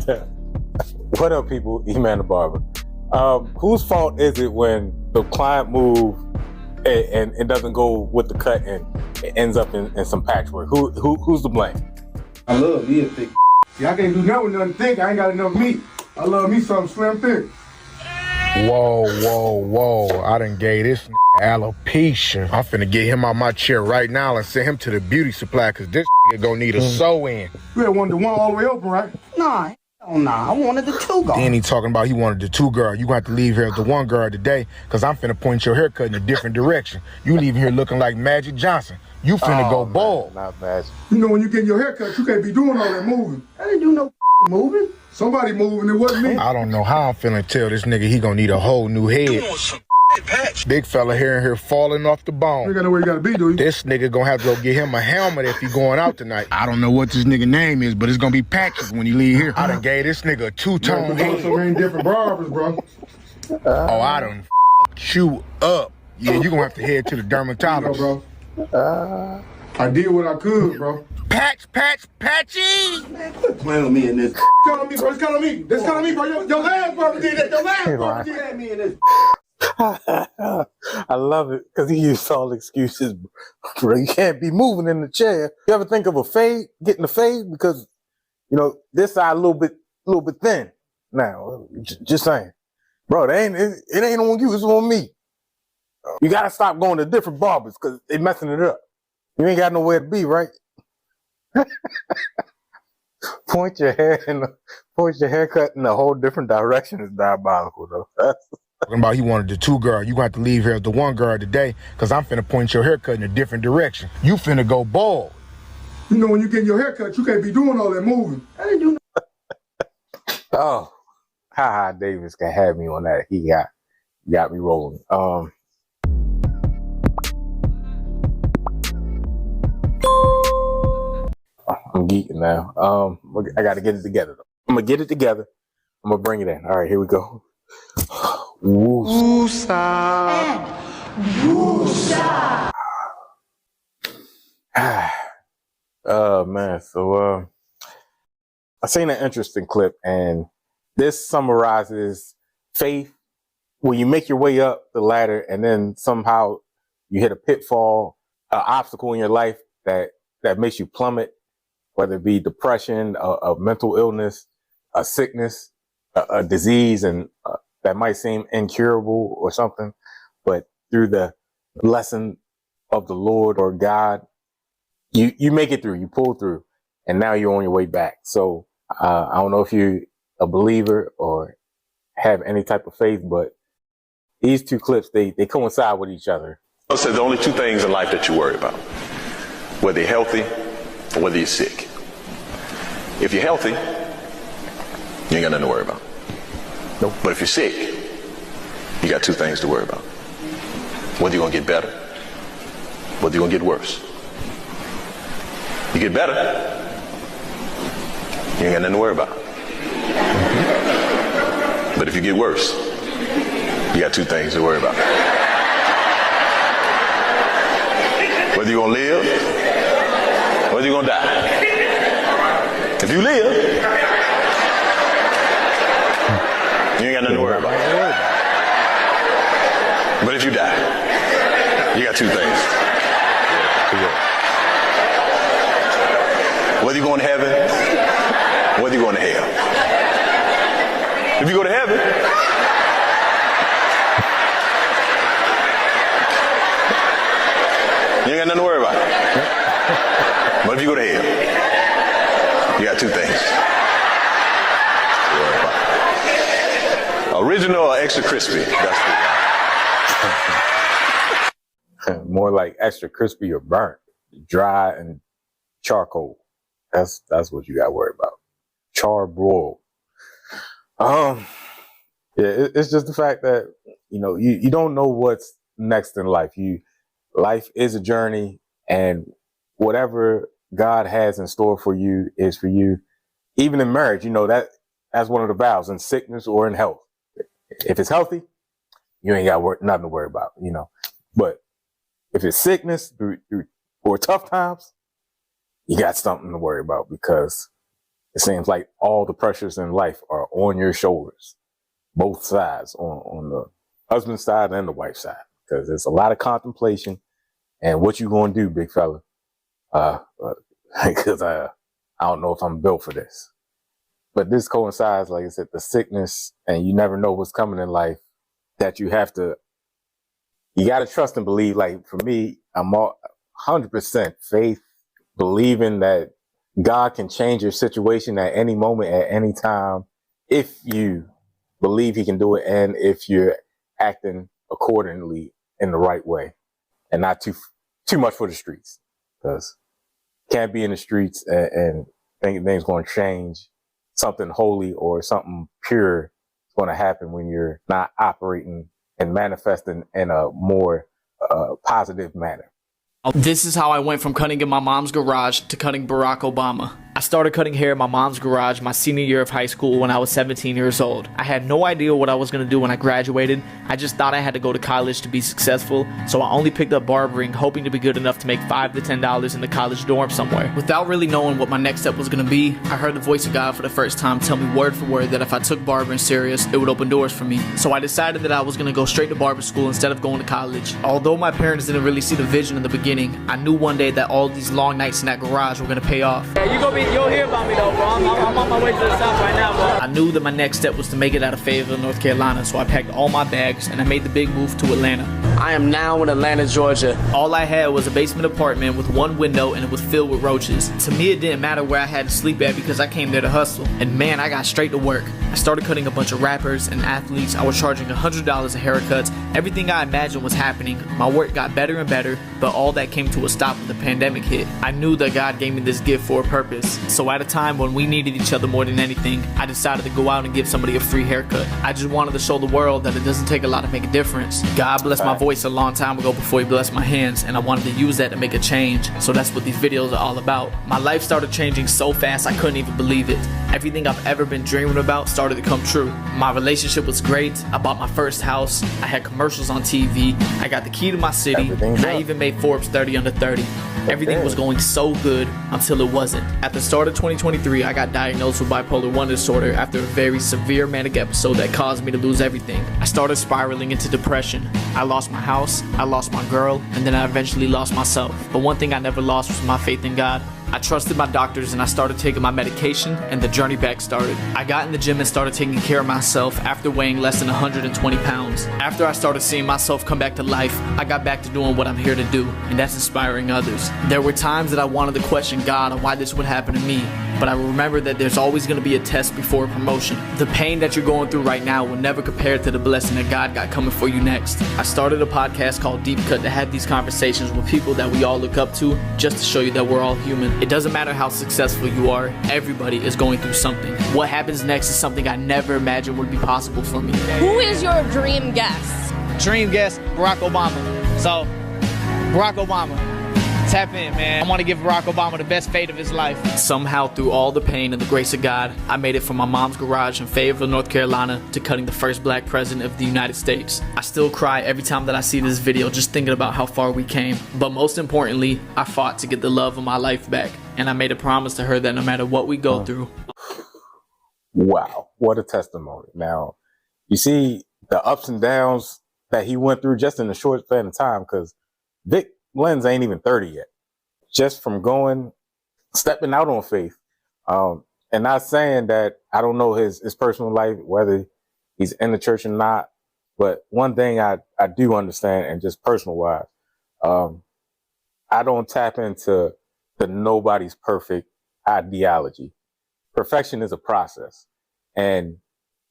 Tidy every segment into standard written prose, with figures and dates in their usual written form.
What up, people? E-Man the Barber. Whose fault is it when the client move and it doesn't go with the CUTT N? It ends up in some patchwork. Who's to blame? I love me a thick. See, I can't do nothing with nothing thick. I ain't got enough meat. I love me something slim thick. Whoa. I done gave this alopecia. I'm finna get him out my chair right now and send him to the beauty supply, cause this gonna need a sew-in. You had wanted the one all the way open, right? Nah, I wanted the two girl. Then he talking about he wanted the two girl. You gonna have to leave here with the one girl today, cause I'm finna point your haircut in a different direction. You leaving here looking like Magic Johnson. You finna go bald. Not Magic. You know when you get your haircut, you can't be doing all that moving. I didn't do no moving. Somebody moving, it wasn't me. I don't know how I'm feeling tell this nigga he gonna need a whole new head. Patch. Big fella here and here falling off the bone. You ain't got know where you gotta be, do you? This nigga gonna have to go get him a helmet if he going out tonight. I don't know what this nigga name is, but it's gonna be Patchy when he leave here. I done gave this nigga a two-tone head. So many different barbers, bro. Oh, I done you up. Yeah, you gonna have to head to the dermatologist. Bro. I did what I could, bro. Patchy! Quit playing with me in this. Count on me, bro. It's count on me. This count on me, bro. Your last barber did that. Your last barber did that. Me in this. I love it because he used all excuses, bro. You can't be moving in the chair. You ever think of a fade, getting a fade? Because, you know, this side a little bit thin. Now, just saying. Bro, it ain't on you, it's on me. You gotta stop going to different barbers because they messing it up. You ain't got nowhere to be, right? Point your haircut in a whole different direction is diabolical, though. Talking about he wanted the two girl. You gonna have to leave here with the one girl today, cause I'm finna point your haircut in a different direction. You finna go bald. You know when you get your haircut, you can't be doing all that moving. I didn't do no. Oh, haha, Davis can have me on that. He got me rolling. I'm geeking now. I got to get it together, though. I'm going to get it together. I'm going to bring it in. All right, here we go. Woosah. Woosah. Oh, man. So, I seen an interesting clip, and this summarizes faith when you make your way up the ladder and then somehow you hit a pitfall, an obstacle in your life that makes you plummet, whether it be depression, a mental illness, a sickness, a disease, and that might seem incurable or something, but through the lesson of the Lord or God, you make it through, you pull through, and now you're on your way back. So I don't know if you're a believer or have any type of faith, but these two clips, they coincide with each other. I said the only two things in life that you worry about, whether you're healthy or whether you're sick. If you're healthy, you ain't got nothing to worry about. Nope. But if you're sick, you got two things to worry about. Whether you're gonna get better, whether you're gonna get worse. You get better, you ain't got nothing to worry about. But if you get worse, you got two things to worry about. Whether you're gonna live, whether you're gonna die. If you live, you ain't got nothing to worry about. But if you die, you got two things. Whether you're going to heaven, whether you're going to hell. If you go to heaven, you ain't got nothing to worry about. But if you go to hell, you got two things to worry about. Original or extra crispy? That's More like extra crispy or burnt, dry and charcoal. That's what you got to worry about. Char broil. Yeah, it's just the fact that, you know, you don't know what's next in life. Life is a journey, and whatever God has in store for you is for you. Even in marriage, you know, that's one of the vows, in sickness or in health. If it's healthy, you ain't got nothing to worry about, you know. But if it's sickness or tough times, you got something to worry about, because it seems like all the pressures in life are on your shoulders, both sides, on the husband's side and the wife's side, because there's a lot of contemplation and what you gonna do, big fella. Because I don't know if I'm built for this. But this coincides, like I said, the sickness, and you never know what's coming in life, that you got to trust and believe. Like for me, I'm all 100% faith, believing that God can change your situation at any moment, at any time, if you believe he can do it, and if you're acting accordingly in the right way, and not too much for the streets, because can't be in the streets and think things going to change. Something holy or something pure is going to happen when you're not operating and manifesting in a more positive manner. This is how I went from cutting in my mom's garage to cutting Barack Obama. I started cutting hair in my mom's garage my senior year of high school when I was 17 years old. I had no idea what I was going to do when I graduated. I just thought I had to go to college to be successful, so I only picked up barbering, hoping to be good enough to make $5 to $10 in the college dorm somewhere. Without really knowing what my next step was going to be, I heard the voice of God for the first time tell me word for word that if I took barbering serious, it would open doors for me. So I decided that I was going to go straight to barber school instead of going to college. Although my parents didn't really see the vision in the beginning, I knew one day that all these long nights in that garage were going to pay off. Yeah, you'll hear about me though, bro. I'm on my way to the south right now, bro. I knew that my next step was to make it out of Fayetteville, North Carolina, so I packed all my bags and I made the big move to Atlanta. I am now in Atlanta, Georgia. All I had was a basement apartment with one window and it was filled with roaches. To me, it didn't matter where I had to sleep at because I came there to hustle. And man, I got straight to work. I started cutting a bunch of rappers and athletes. I was charging $100 a haircuts. Everything I imagined was happening. My work got better and better, but all that came to a stop when the pandemic hit. I knew that God gave me this gift for a purpose. So at a time when we needed each other more than anything, I decided to go out and give somebody a free haircut. I just wanted to show the world that it doesn't take a lot to make a difference. God blessed my voice a long time ago before he blessed my hands, and I wanted to use that to make a change. So that's what these videos are all about. My life started changing so fast I couldn't even believe it. Everything I've ever been dreaming about started to come true. My relationship was great. I bought my first house. I had commercials on TV. I got the key to my city, and I even made Forbes 30 under 30. Everything was going so good until it wasn't. At the start of 2023, I got diagnosed with bipolar 1 disorder after a very severe manic episode that caused me to lose everything. I started spiraling into depression. I lost my house, I lost my girl, and then I eventually lost myself. But one thing I never lost was my faith in God. I trusted my doctors and I started taking my medication, and the journey back started. I got in the gym and started taking care of myself after weighing less than 120 pounds. After I started seeing myself come back to life, I got back to doing what I'm here to do, and that's inspiring others. There were times that I wanted to question God on why this would happen to me, but I remember that there's always going to be a test before a promotion. The pain that you're going through right now will never compare to the blessing that God got coming for you next. I started a podcast called Deep Cut to have these conversations with people that we all look up to, just to show you that we're all human. It doesn't matter how successful you are, everybody is going through something. What happens next is something I never imagined would be possible for me. Who is your dream guest? Dream guest, Barack Obama. So, Barack Obama. Tap in, man. I want to give Barack Obama the best fate of his life. Somehow, through all the pain and the grace of God, I made it from my mom's garage in Fayetteville, North Carolina, to cutting the first black president of the United States. I still cry every time that I see this video, just thinking about how far we came. But most importantly, I fought to get the love of my life back. And I made a promise to her that no matter what we go through. Wow, what a testimony. Now, you see the ups and downs that he went through just in a short span of time, because Vic Blends ain't even 30 yet. Just from stepping out on faith. And not saying that I don't know his personal life, whether he's in the church or not. But one thing I do understand, and just personal wise, I don't tap into the nobody's perfect ideology. Perfection is a process. And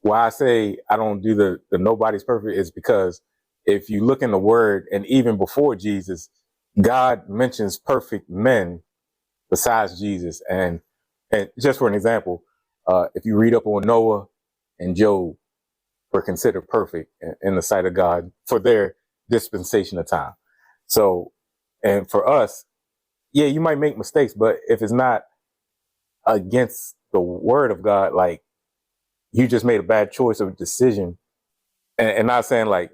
why I say I don't do the nobody's perfect is because if you look in the word, and even before Jesus, God mentions perfect men besides Jesus. And just for an example, if you read up on Noah and Job, were considered perfect in the sight of God for their dispensation of time. So, and for us, yeah, you might make mistakes, but if it's not against the word of God, like you just made a bad choice of decision, and not saying like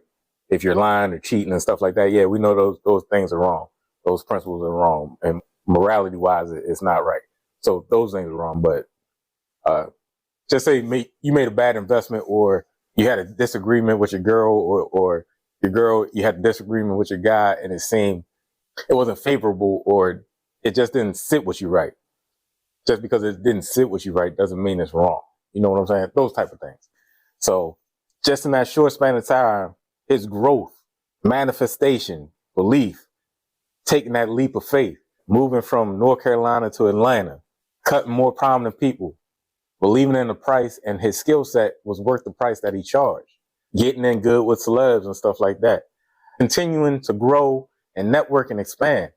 if you're lying or cheating and stuff like that, yeah, we know those things are wrong. Those principles are wrong. And morality wise, it's not right. So those things are wrong. But Just say you made a bad investment, or you had a disagreement with your girl, or your girl, you had a disagreement with your guy, and it wasn't favorable, or it just didn't sit with you right. Just because it didn't sit with you right doesn't mean it's wrong. You know what I'm saying? Those type of things. So just in that short span of time, his growth, manifestation, belief, taking that leap of faith, moving from North Carolina to Atlanta, cutting more prominent people, believing in the price, and his skill set was worth the price that he charged, getting in good with celebs and stuff like that, continuing to grow and network and expand.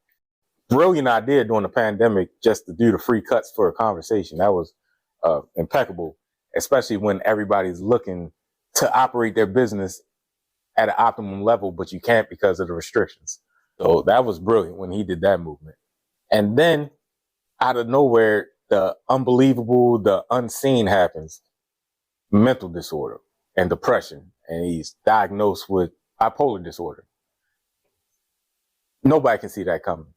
Brilliant idea during the pandemic just to do the free cuts for a conversation. That was impeccable, especially when everybody's looking to operate their business at an optimum level, but you can't because of the restrictions. So that was brilliant when he did that movement. And then out of nowhere, the unbelievable, the unseen happens. Mental disorder and depression. And he's diagnosed with bipolar disorder. Nobody can see that coming.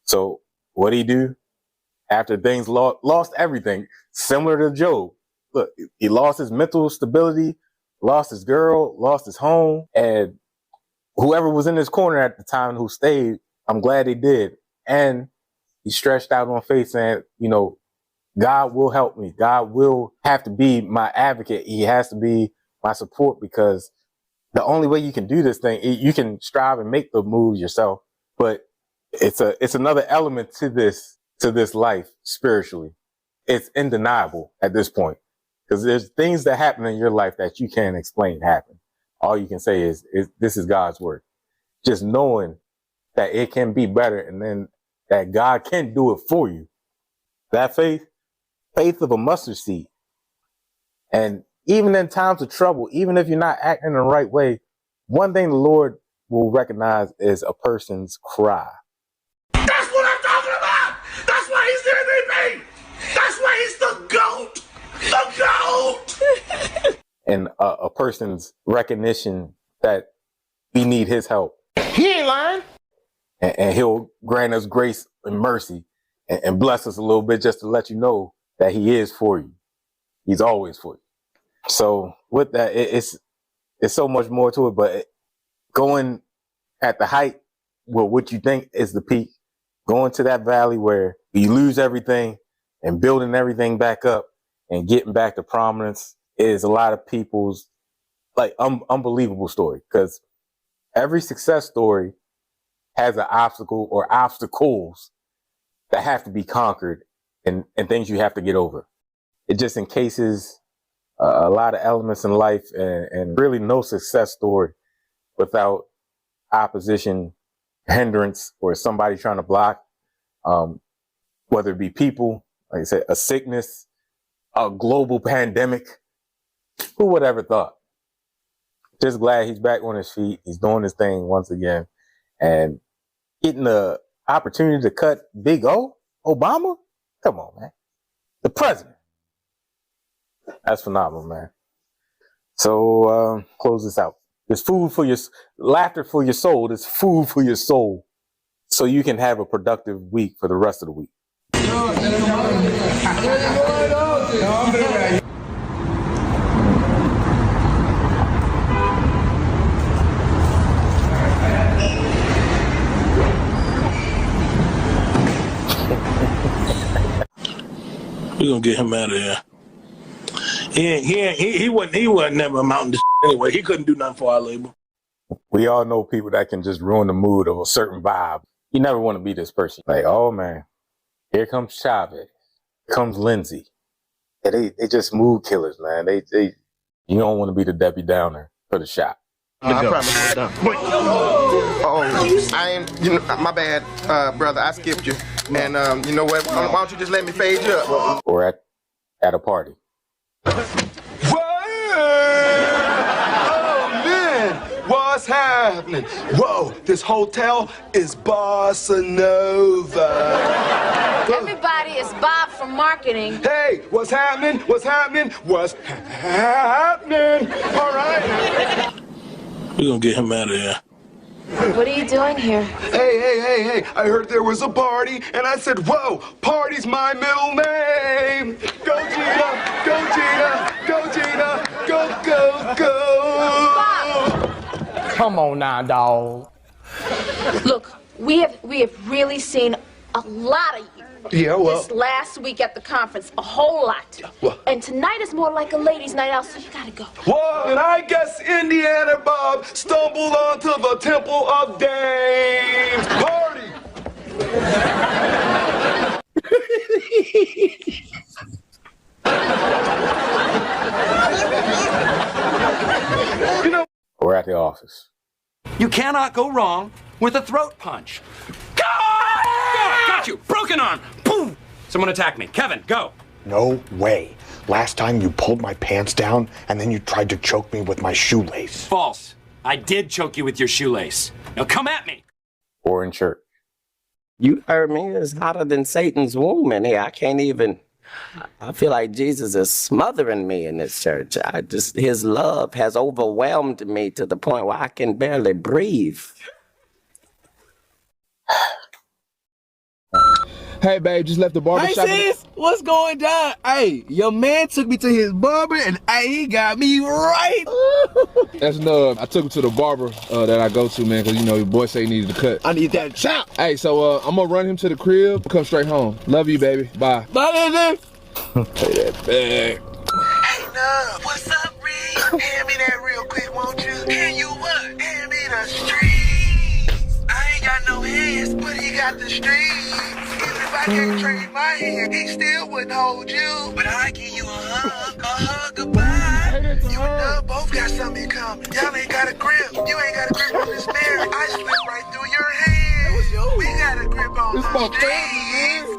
So what did he do? After things lost everything, similar to Job. Look, he lost his mental stability, lost his girl, lost his home, and whoever was in his corner at the time who stayed, I'm glad they did. And he stretched out on faith saying, you know, God will help me. God will have to be my advocate. He has to be my support, because the only way you can do this thing, you can strive and make the moves yourself, but it's another element to this life spiritually. It's undeniable at this point, because there's things that happen in your life that you can't explain happen. All you can say is this is God's word. Just knowing that it can be better, and then that God can do it for you. That faith of a mustard seed. And even in times of trouble, even if you're not acting in the right way, one thing the Lord will recognize is a person's cry. That's what I'm talking about. That's why he's the MVP. That's why he's the GOAT. The GOAT. And a person's recognition that we need his help. He ain't lying. And he'll grant us grace and mercy and bless us a little bit, just to let you know that he is for you. He's always for you. So with that, it's so much more to it, but going at the height, well, what you think is the peak, going to that valley where you lose everything and building everything back up and getting back to prominence is a lot of people's like unbelievable story, because every success story has an obstacle or obstacles that have to be conquered and things you have to get over. It just encases a lot of elements in life, and really no success story without opposition, hindrance, or somebody trying to block, whether it be people, like I said, a sickness, a global pandemic. Who would ever thought? Just glad he's back on his feet. He's doing his thing once again, and getting the opportunity to cut Big O, Obama. Come on, man. The president. That's phenomenal, man. So close this out. There's food for your laughter for your soul. There's food for your soul, so you can have a productive week for the rest of the week. We're gonna get him out of here. He wasn't never amounting to anyway. He couldn't do nothing for our label. We all know people that can just ruin the mood of a certain vibe. You never want to be this person. Like, oh man, here comes Chavez, here comes Lindsay. Yeah, they just mood killers, man. You don't want to be the Debbie Downer for the shop. I promise we're done. Oh, I ain't, my bad, brother. I skipped you. And you know what? Why don't you just let me fade you up? Or at a party. Oh man, what's happening? Whoa, this hotel is Bossa Nova. Everybody is Bob from marketing. Hey, what's happening? What's happening? What's happening? All right. We're gonna get him out of here. What are you doing here? Hey, I heard there was a party, and I said, whoa, party's my middle name. Go, Gina. Come on now, dog. Look, we have really seen a lot of you. Yeah, well. This last week at the conference, a whole lot. Well. And tonight is more like a ladies' night out, so you gotta go. Well, and I guess Indiana Bob stumbled onto the Temple of Dames party. We're at the office. You cannot go wrong with a throat punch. Go! Got you! Broken arm! Boom! Someone attack me. Kevin, go! No way. Last time you pulled my pants down and then you tried to choke me with my shoelace. False. I did choke you with your shoelace. Now come at me! Or in church. You heard me. It's hotter than Satan's womb in here. I can't even. I feel like Jesus is smothering me in this church. His love has overwhelmed me to the point where I can barely breathe. Hey, babe, just left the barber shop. Hey, sis, what's going down? Hey, your man took me to his barber, and he got me right. That's enough. I took him to the barber that I go to, man, because, you know, your boy say he needed a cut. I need that chop. Hey, so I'm going to run him to the crib, come straight home. Love you, baby. Bye. Bye, baby. Pay that bag. Hey, no, what's up, Reed? Hand me that real quick, won't you? Hand you what? Hand me the streets. I ain't got no hands, but he got the streets. Even if I can't trade my hand, he still wouldn't hold you. But I give you a hug goodbye. You and Doug both got something in common. Y'all ain't got a grip. You ain't got a grip on this marriage. I slipped right through your hand. We got a grip on the streets.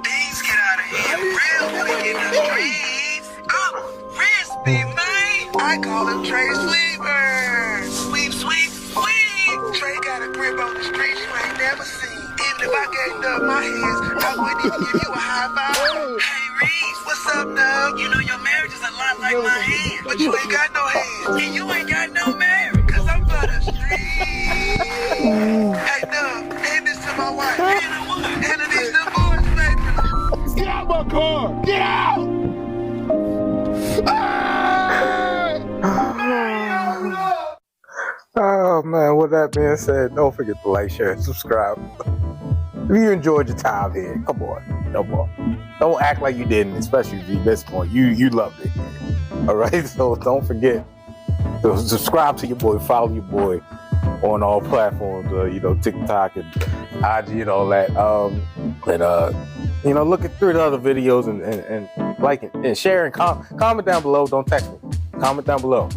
Things get out of hand real quick in the streets. Oh, Crispy, man. I call him Trey Sweeper. Sweep, sweep, sweep. Trey got a grip on the streets you ain't never seen. Even if I gave up my hands, I wouldn't even give you a high five. Hey, Reese, what's up, Doug? You know your marriage is a lot like my hand, but you ain't got no hands, and you ain't got no marriage, cause I'm for the streets. Hey, Doug, hand this to my wife. Hand it these little boys, baby. Get out my car! Get out! Oh man, with that being said, don't forget to like, share, and subscribe. If you enjoyed your time here, come on. Don't act like you didn't, especially if you missed point. You loved it. Alright, so don't forget to subscribe to your boy, follow your boy on all platforms, TikTok and IG and all that. Look at through the other videos and like it and share and comment down below. Don't text me. Comment down below.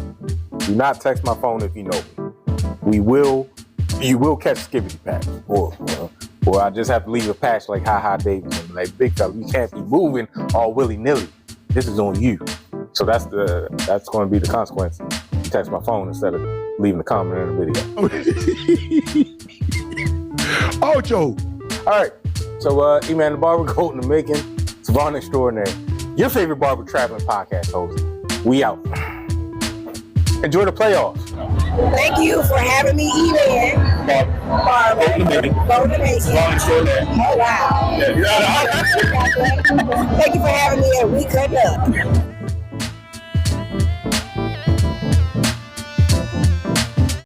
Do not text my phone if you know me. You will catch skibbity patch, or I just have to leave a patch like Ha Davis. Like, big fella, you can't be moving all willy nilly. This is on you. So that's going to be the consequence. You text my phone instead of leaving a comment in the video. Ocho. All right. So E-Man the Barber, Goat in the Making, Savon Extraordinary, your favorite barber traveling podcast host. We out. Enjoy the playoffs. Thank you for having me, E-Man. Barber. Goat in the Making. Savon Extraordinary. Oh, wow. Thank you for having me at We Cut Up.